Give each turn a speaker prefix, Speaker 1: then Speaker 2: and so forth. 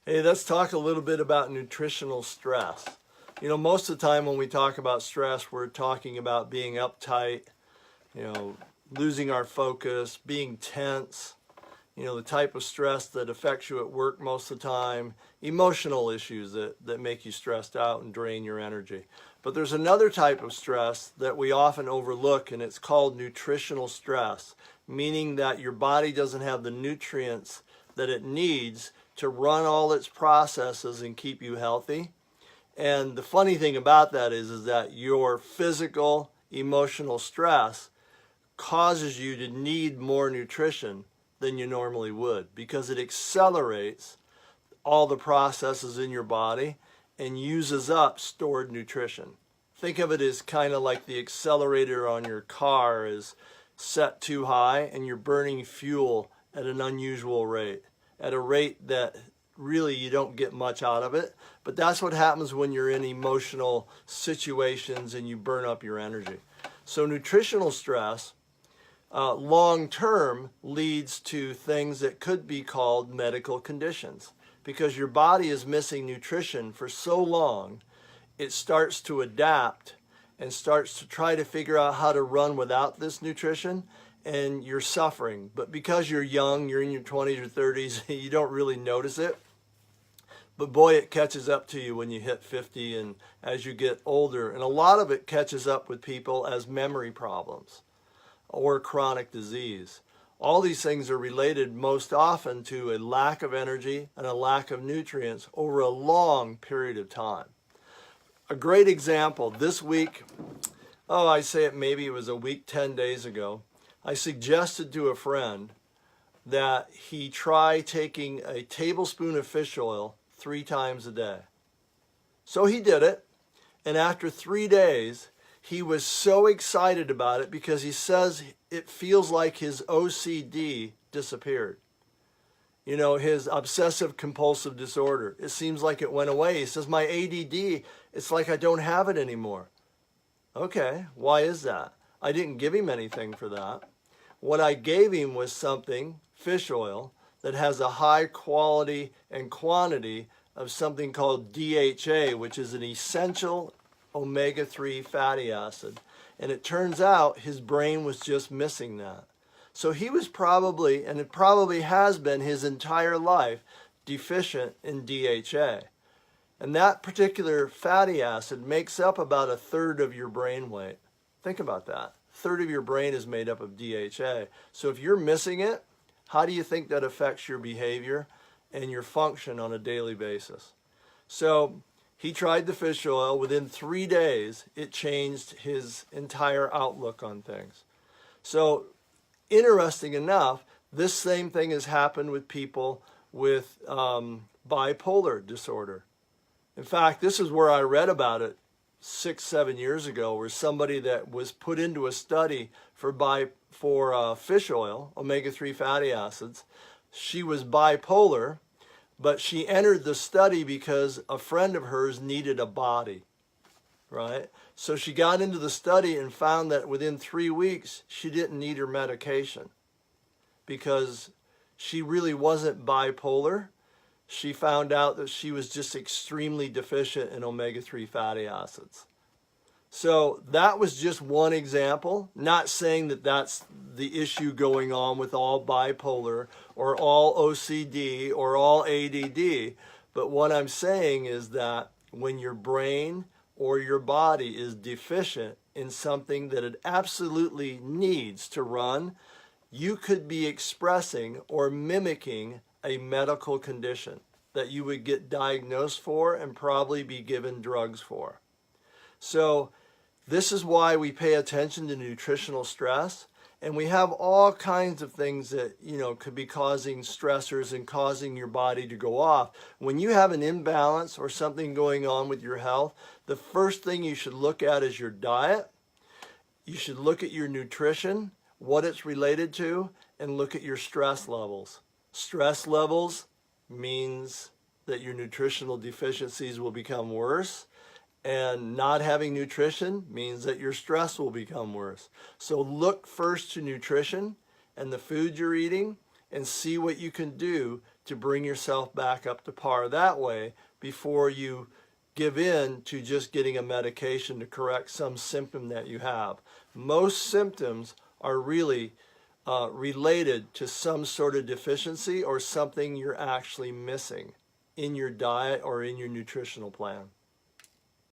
Speaker 1: Hey, let's talk a little bit about nutritional stress. Most of the time when we talk about stress, we're talking about being uptight, you know, losing our focus, being tense, the type of stress that affects you at work most of the time, emotional issues that make you stressed out and drain your energy. But there's another type of stress that we often overlook, and it's called nutritional stress, meaning that your body doesn't have the nutrients that it needs to run all its processes and keep you healthy. And the funny thing about that is that your physical, emotional stress causes you to need more nutrition than you normally would, because it accelerates all the processes in your body and uses up stored nutrition. Think of it as kind of like the accelerator on your car is set too high and you're burning fuel at an unusual rate, at a rate that really you don't get much out of it. But that's what happens when you're in emotional situations and you burn up your energy. So nutritional stress long term leads to things that could be called medical conditions, because your body is missing nutrition for so long, it starts to adapt and starts to try to figure out how to run without this nutrition, and you're suffering. But because you're young, you're in your 20s or 30s, you don't really notice it. But boy, it catches up to you when you hit 50 and as you get older. And a lot of it catches up with people as memory problems or chronic disease. All these things are related most often to a lack of energy and a lack of nutrients over a long period of time. A great example, this week, I say it maybe it was a week, 10 days ago, I suggested to a friend that he try taking a tablespoon of fish oil 3 times a day. So he did it, and after 3 days, he was so excited about it because he says it feels like his OCD disappeared. His obsessive compulsive disorder. It seems like it went away. He says, my ADD, it's like I don't have it anymore. Okay, why is that? I didn't give him anything for that. What I gave him was something, fish oil, that has a high quality and quantity of something called DHA, which is an essential omega-3 fatty acid. And it turns out his brain was just missing that. So he was probably, and it probably has been his entire life, deficient in DHA. And that particular fatty acid makes up about 1/3 of your brain weight. Think about that. 1/3 of your brain is made up of DHA. So if you're missing it, how do you think that affects your behavior and your function on a daily basis? So he tried the fish oil. Within 3 days, it changed his entire outlook on things. So interesting enough, this same thing has happened with people with bipolar disorder. In fact, this is where I read about it 6-7 years ago, where somebody that was put into a study for fish oil, omega-3 fatty acids, she was bipolar, but she entered the study because a friend of hers needed a body, right? So she got into the study and found that within 3 weeks, she didn't need her medication because she really wasn't bipolar. She found out that she was just extremely deficient in omega-3 fatty acids. So that was just one example, not saying that that's the issue going on with all bipolar or all OCD or all ADD. But what I'm saying is that when your brain or your body is deficient in something that it absolutely needs to run, you could be expressing or mimicking a medical condition that you would get diagnosed for and probably be given drugs for. So this is why we pay attention to nutritional stress, and we have all kinds of things that could be causing stressors and causing your body to go off. When you have an imbalance or something going on with your health, the first thing you should look at is your diet. You should look at your nutrition, what it's related to, and look at your stress levels. Stress levels means that your nutritional deficiencies will become worse. And not having nutrition means that your stress will become worse. So look first to nutrition and the food you're eating and see what you can do to bring yourself back up to par that way before you give in to just getting a medication to correct some symptom that you have. Most symptoms are really related to some sort of deficiency or something you're actually missing in your diet or in your nutritional plan.